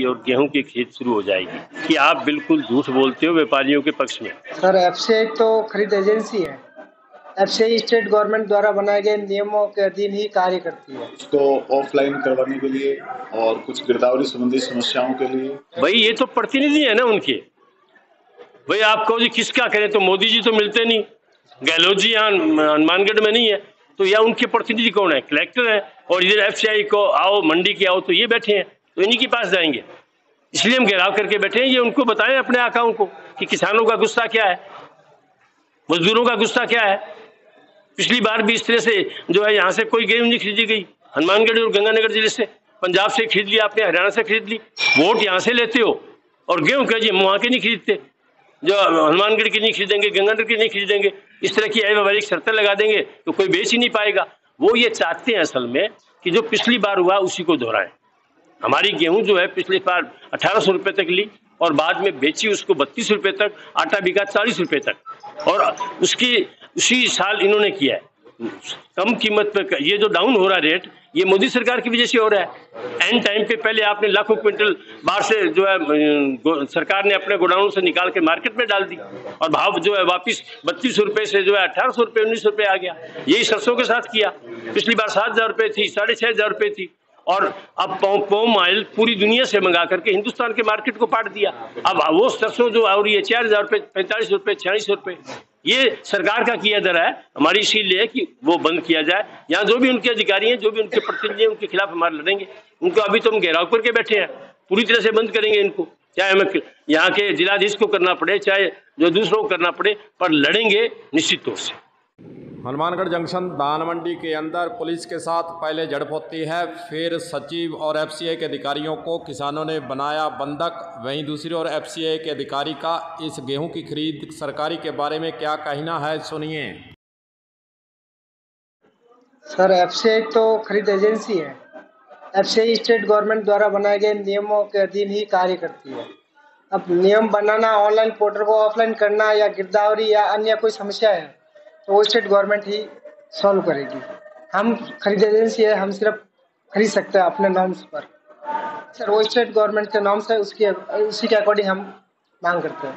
और गेहूं की खरीद शुरू हो जाएगी। कि आप बिल्कुल झूठ बोलते हो व्यापारियों के पक्ष में। सर, एफसीआई तो खरीद एजेंसी है। एफसीआई स्टेट गवर्नमेंट द्वारा बनाए गए नियमों के अधीन ही कार्य करती है। तो ऑफलाइन करवाने के लिए और कुछ गिरदावरी संबंधी समस्याओं के लिए भाई ये तो प्रतिनिधि है ना उनके। भाई आप कहो जी किसका करें, तो मोदी जी तो मिलते नहीं, गहलोत जी यहाँ हनुमानगढ़ में नहीं है, तो या उनके प्रतिनिधि कौन है? कलेक्टर है। और इधर एफसीआई को आओ मंडी के आओ तो ये बैठे हैं, तो इन्हीं के पास जाएंगे। इसलिए हम घेराव करके बैठे हैं, ये उनको बताएं अपने आकाओं को कि किसानों का गुस्सा क्या है, मजदूरों का गुस्सा क्या है। पिछली बार भी इस तरह से जो है यहाँ से कोई गेहूं नहीं खरीदी गई, हनुमानगढ़ और गंगानगर जिले से, पंजाब से खरीद लिया आपने, हरियाणा से खरीद ली। वोट यहाँ से लेते हो और गेहूं कह जी हम वहाँ के नहीं खरीदते, जो हनुमानगढ़ की नहीं खरीदेंगे, गंगानगर की नहीं खरीदेंगे, इस तरह की अव्यवहारिक शर्तें लगा देंगे तो कोई बेच ही नहीं पाएगा। वो ये चाहते हैं असल में कि जो पिछली बार हुआ उसी को दोहराएं। हमारी गेहूं जो है पिछली बार 1800 रुपए तक ली और बाद में बेची उसको 32 रुपए तक, आटा बिका 40 रुपए तक, और उसी साल इन्होंने किया है कम कीमत पे। ये जो डाउन हो रहा रेट, ये मोदी सरकार की वजह से हो रहा है। एंड टाइम पे पहले आपने लाखों क्विंटल बाहर से जो है सरकार ने अपने गोडाउन से निकाल के मार्केट में डाल दी और भाव जो है वापिस 32 रुपए से जो है 1800 रुपए 19 रुपए आ गया। यही सरसों के साथ किया। पिछली बार 7000 रुपए थी, 6500 रुपए थी, और अब पॉम ऑयल पूरी दुनिया से मंगा करके हिंदुस्तान के मार्केट को पाट दिया। अब वो सरसों जो और ये 4000 रुपए, 45 रुपए, 46 रुपए, ये सरकार का किया दर है। हमारी इसीलिए कि वो बंद किया जाए। यहाँ जो भी उनके अधिकारी हैं, जो भी उनके प्रतिनिधि हैं, उनके खिलाफ हमारे लड़ेंगे। उनको अभी तो हम घेराव करके बैठे हैं, पूरी तरह से बंद करेंगे इनको, चाहे हमें यहाँ के जिलाधीश को करना पड़े, चाहे जो दूसरों को करना पड़े, पर लड़ेंगे निश्चित तौर से। हनुमानगढ़ जंक्शन धान मंडी के अंदर पुलिस के साथ पहले झड़प होती है, फिर सचिव और एफसीआई के अधिकारियों को किसानों ने बनाया बंधक। वहीं दूसरी ओर एफसीआई के अधिकारी का इस गेहूं की खरीद सरकारी के बारे में क्या कहना है, सुनिए। सर, एफसीआई तो खरीद एजेंसी है। एफसीआई स्टेट गवर्नमेंट द्वारा बनाए गए नियमों के अधीन ही कार्य करती है। अब नियम बनाना, ऑनलाइन पोर्टल को ऑफलाइन करना या गिरदावरी या अन्य कोई समस्या है तो वो स्टेट गवर्नमेंट ही सॉल्व करेगी। हम खरीद एजेंसी है, हम सिर्फ खरीद सकते हैं अपने नॉर्म्स पर। सर, वो स्टेट गवर्नमेंट के नॉर्म्स है, उसी के अकॉर्डिंग हम मांग करते हैं।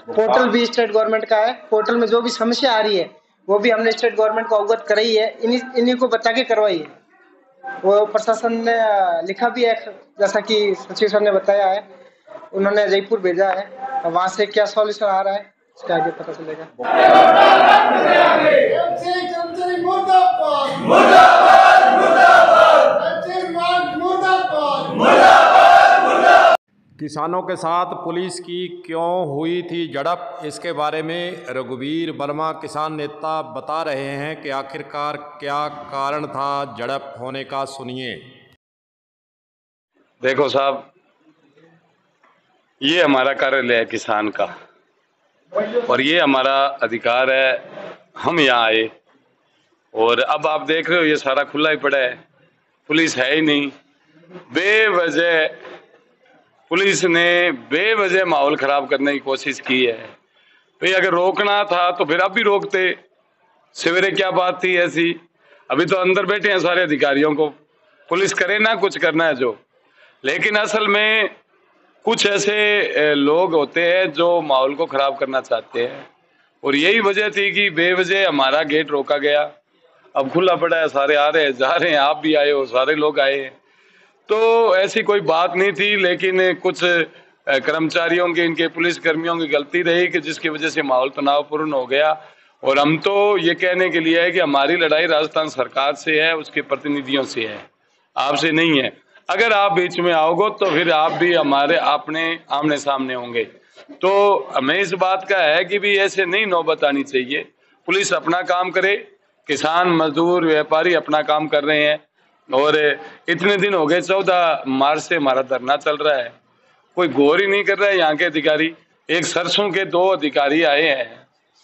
पोर्टल भी स्टेट गवर्नमेंट का है। पोर्टल में जो भी समस्या आ रही है वो भी हमने स्टेट गवर्नमेंट को अवगत कराई है, इन्हीं को बता के करवाई है। वो प्रशासन ने लिखा भी है, जैसा कि सचिव सर ने बताया है, उन्होंने जयपुर भेजा है, वहाँ से क्या सॉल्यूशन आ रहा है इसका आगे पता चलेगा। किसानों के साथ पुलिस की क्यों हुई थी झड़प, इसके बारे में रघुवीर वर्मा किसान नेता बता रहे हैं कि आखिरकार क्या कारण था झड़प होने का, सुनिए। देखो साहब, ये हमारा कार्यालय है किसान का और ये हमारा अधिकार है। हम यहाँ आए और अब आप देख रहे हो ये सारा खुला ही पड़ा है, पुलिस है ही नहीं। बेवजह पुलिस ने बेवजह माहौल खराब करने की कोशिश की है। भाई अगर रोकना था तो फिर अब भी रोकते। सवेरे क्या बात थी ऐसी? अभी तो अंदर बैठे हैं सारे अधिकारियों को, पुलिस करे ना कुछ करना है जो। लेकिन असल में कुछ ऐसे लोग होते हैं जो माहौल को खराब करना चाहते हैं और यही वजह थी कि बेवजह हमारा गेट रोका गया। अब खुला पड़ा है, सारे आ रहे हैं जा रहे हैं, आप भी आए हो, सारे लोग आए हैं, तो ऐसी कोई बात नहीं थी। लेकिन कुछ कर्मचारियों की, इनके पुलिस कर्मियों की गलती रही कि जिसकी वजह से माहौल तनावपूर्ण हो गया। और हम तो ये कहने के लिए है कि हमारी लड़ाई राजस्थान सरकार से है, उसके प्रतिनिधियों से है, आपसे नहीं है। अगर आप बीच में आओगे तो फिर आप भी हमारे अपने आमने सामने होंगे। तो हमें इस बात का है कि भी ऐसे नहीं नौबत आनी चाहिए। पुलिस अपना काम करे, किसान मजदूर व्यापारी अपना काम कर रहे हैं। और इतने दिन हो गए, 14 मार्च से हमारा धरना चल रहा है, कोई गौर ही नहीं कर रहा है यहाँ के अधिकारी। एक सरसों के 2 अधिकारी आए हैं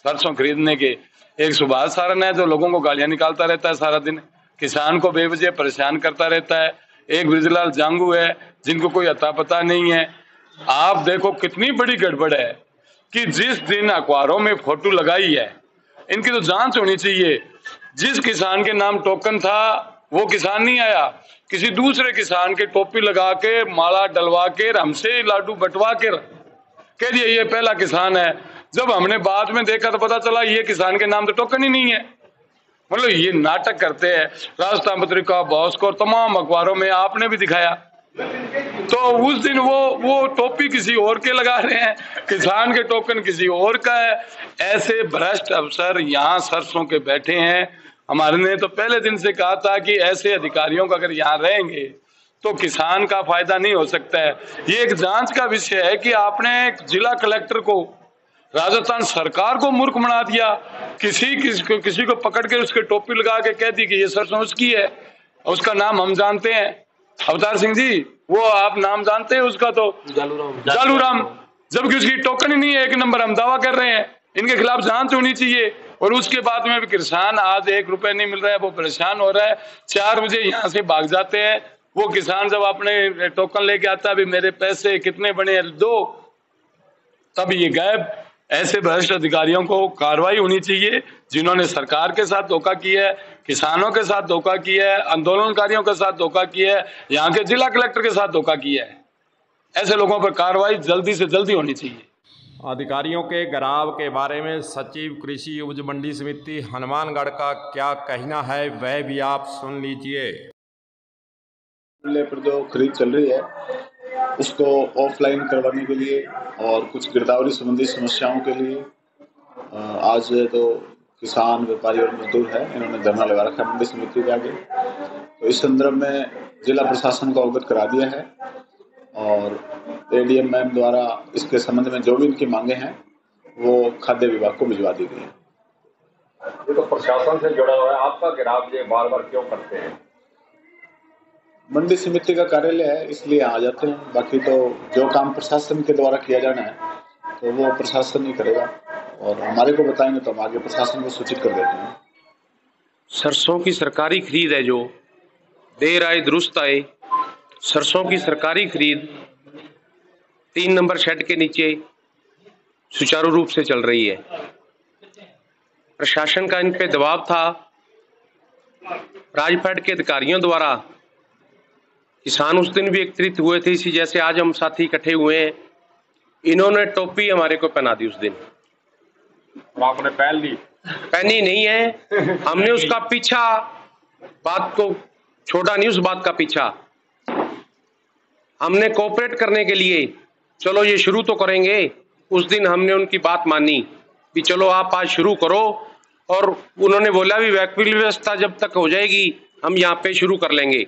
सरसों खरीदने के, एक सुभाष सारण है जो लोगों को गालियां निकालता रहता है सारा दिन, किसान को बेवजह परेशान करता रहता है, एक ब्रिजलाल जांगू है जिनको कोई अता पता नहीं है। आप देखो कितनी बड़ी गड़बड़ है कि जिस दिन अखबारों में फोटो लगाई है, इनकी तो जांच होनी चाहिए। जिस किसान के नाम टोकन था वो किसान नहीं आया, किसी दूसरे किसान के टोपी लगा के, माला डलवा के, हमसे लाडू बंटवा के कह दिया ये पहला किसान है। जब हमने बाद में देखा तो पता चला ये किसान के नाम तो टोकन ही नहीं है। मतलब ये नाटक करते हैं। राजस्थान पत्रिका, भास्कर, तमाम अखबारों में आपने भी दिखाया। तो उस दिन वो टोपी किसी और के लगा रहे हैं, किसान के टोकन किसी और का है। ऐसे भ्रष्ट अफसर यहाँ सरसों के बैठे हैं। हमारे ने तो पहले दिन से कहा था कि ऐसे अधिकारियों का अगर यहाँ रहेंगे तो किसान का फायदा नहीं हो सकता है। ये एक जांच का विषय है कि आपने एक जिला कलेक्टर को, राजस्थान सरकार को मूर्ख बना दिया। किसी को पकड़ के उसके टोपी लगा के कह दी कि ये सरसों उसकी है, उसका नाम हम जानते हैं, अवतार सिंह जी, वो आप नाम जानते हैं उसका, तो जालूराम, जबकि उसकी टोकन ही नहीं है। 1 नंबर हम दावा कर रहे हैं, इनके खिलाफ जांच होनी चाहिए। और उसके बाद में भी किसान आज 1 रुपए नहीं मिल रहा है, वो परेशान हो रहा है। 4 बजे यहाँ से भाग जाते हैं। वो किसान जब अपने टोकन लेके आता है, अभी मेरे पैसे कितने बने हैं दो, तब ये गायब। ऐसे भ्रष्ट अधिकारियों को कार्रवाई होनी चाहिए जिन्होंने सरकार के साथ धोखा किया है, किसानों के साथ धोखा किया है, आंदोलनकारियों के साथ धोखा किया है, यहाँ के जिला कलेक्टर के साथ धोखा किया है। ऐसे लोगों पर कार्रवाई जल्दी से जल्दी होनी चाहिए। अधिकारियों के गिराव के बारे में सचिव कृषि उपज मंडी समिति हनुमानगढ़ का क्या कहना है, वह भी आप सुन लीजिए। मूल्य पर जो खरीद चल रही है उसको ऑफलाइन करवाने के लिए और कुछ गिरदावरी संबंधी समस्याओं के लिए आज तो किसान, व्यापारी और मजदूर है, इन्होंने धरना लगा रखा है मंडी समिति के आगे। तो इस संदर्भ में जिला प्रशासन को अवगत करा दिया है और एडीएम मैम द्वारा इसके संबंध में जो भी इनकी मांगे हैं वो खाद्य विभाग को भिजवा दी गई है। ये तो प्रशासन से जुड़ा हुआ है, आपका गिराव ये बार बार क्यों करते हैं? मंडी समिति का कार्यालय है इसलिए आ जाते हैं, बाकी तो जो काम प्रशासन के द्वारा किया जाना है तो वो प्रशासन ही करेगा और हमारे को बताएंगे तो हम आगे प्रशासन को सूचित कर देते हैं। सरसों की सरकारी खरीद है जो देर आए दुरुस्त आए। सरसों की सरकारी खरीद 3 नंबर शेड के नीचे सुचारू रूप से चल रही है। प्रशासन का इन पे दबाव था। राजफेड के अधिकारियों द्वारा किसान उस दिन भी एकत्रित हुए थे, इसी जैसे आज हम साथी इकट्ठे हुए हैं। इन्होंने टोपी हमारे को पहना दी उस दिन। आपने पहन ली? पहनी नहीं है, हमने उसका पीछा, बात को छोड़ा नहीं, उस बात का पीछा हमने कोऑपरेट करने के लिए चलो ये शुरू तो करेंगे। उस दिन हमने उनकी बात मानी कि चलो आप आज शुरू करो, और उन्होंने बोला भी वैकल्पिक व्यवस्था जब तक हो जाएगी हम यहाँ पे शुरू कर लेंगे।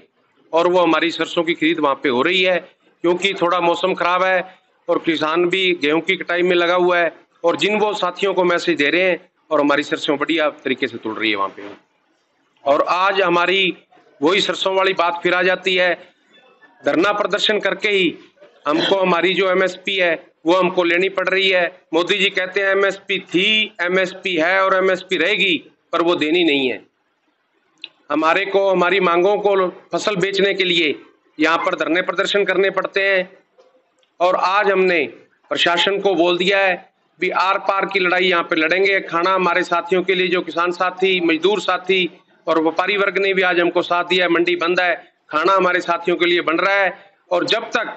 और वो हमारी सरसों की खरीद वहाँ पे हो रही है, क्योंकि थोड़ा मौसम खराब है और किसान भी गेहूं की कटाई में लगा हुआ है। और जिन वो साथियों को मैसेज दे रहे हैं और हमारी सरसों बढ़िया तरीके से तुल रही है वहाँ पे। और आज हमारी वही सरसों वाली बात फिर आ जाती है। धरना प्रदर्शन करके ही हमको हमारी जो एमएसपी है वो हमको लेनी पड़ रही है। मोदी जी कहते हैं एमएसपी थी, एमएसपी है और एमएसपी रहेगी, पर वो देनी नहीं है। हमारे को हमारी मांगों को फसल बेचने के लिए यहाँ पर धरने प्रदर्शन करने पड़ते हैं। और आज हमने प्रशासन को बोल दिया है भी आर पार की लड़ाई यहाँ पे लड़ेंगे। खाना हमारे साथियों के लिए, जो किसान साथी, मजदूर साथी और व्यापारी वर्ग ने भी आज हमको साथ दिया है। मंडी बंद है, खाना हमारे साथियों के लिए बन रहा है। और जब तक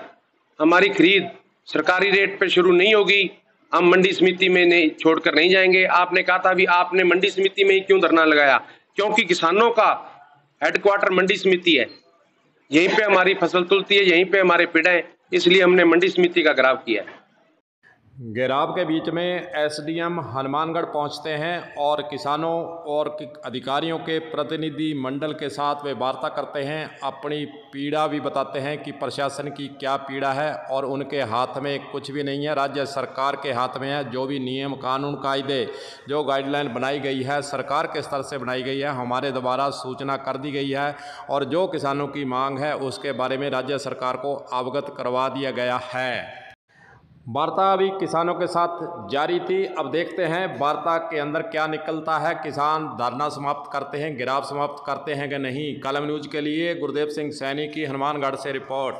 हमारी खरीद सरकारी रेट पे शुरू नहीं होगी हम मंडी समिति में नहीं छोड़कर नहीं जाएंगे। आपने कहा था भी आपने मंडी समिति में ही क्यों धरना लगाया, क्योंकि किसानों का हेडक्वार्टर मंडी समिति है, यहीं पे हमारी फसल तुलती है, यहीं पे हमारे पेड़ हैं, इसलिए हमने मंडी समिति का घेराव किया है। घेराव के बीच में एसडीएम हनुमानगढ़ पहुंचते हैं और किसानों और अधिकारियों के प्रतिनिधि मंडल के साथ वे वार्ता करते हैं, अपनी पीड़ा भी बताते हैं कि प्रशासन की क्या पीड़ा है। और उनके हाथ में कुछ भी नहीं है, राज्य सरकार के हाथ में है। जो भी नियम कानून कायदे जो गाइडलाइन बनाई गई है सरकार के स्तर से बनाई गई है, हमारे द्वारा सूचना कर दी गई है और जो किसानों की मांग है उसके बारे में राज्य सरकार को अवगत करवा दिया गया है। वार्ता अभी किसानों के साथ जारी थी। अब देखते हैं वार्ता के अंदर क्या निकलता है। किसान धरना समाप्त करते हैं, घेराव समाप्त करते हैं कि नहीं। कलम न्यूज़ के लिए गुरदेव सिंह सैनी की हनुमानगढ़ से रिपोर्ट।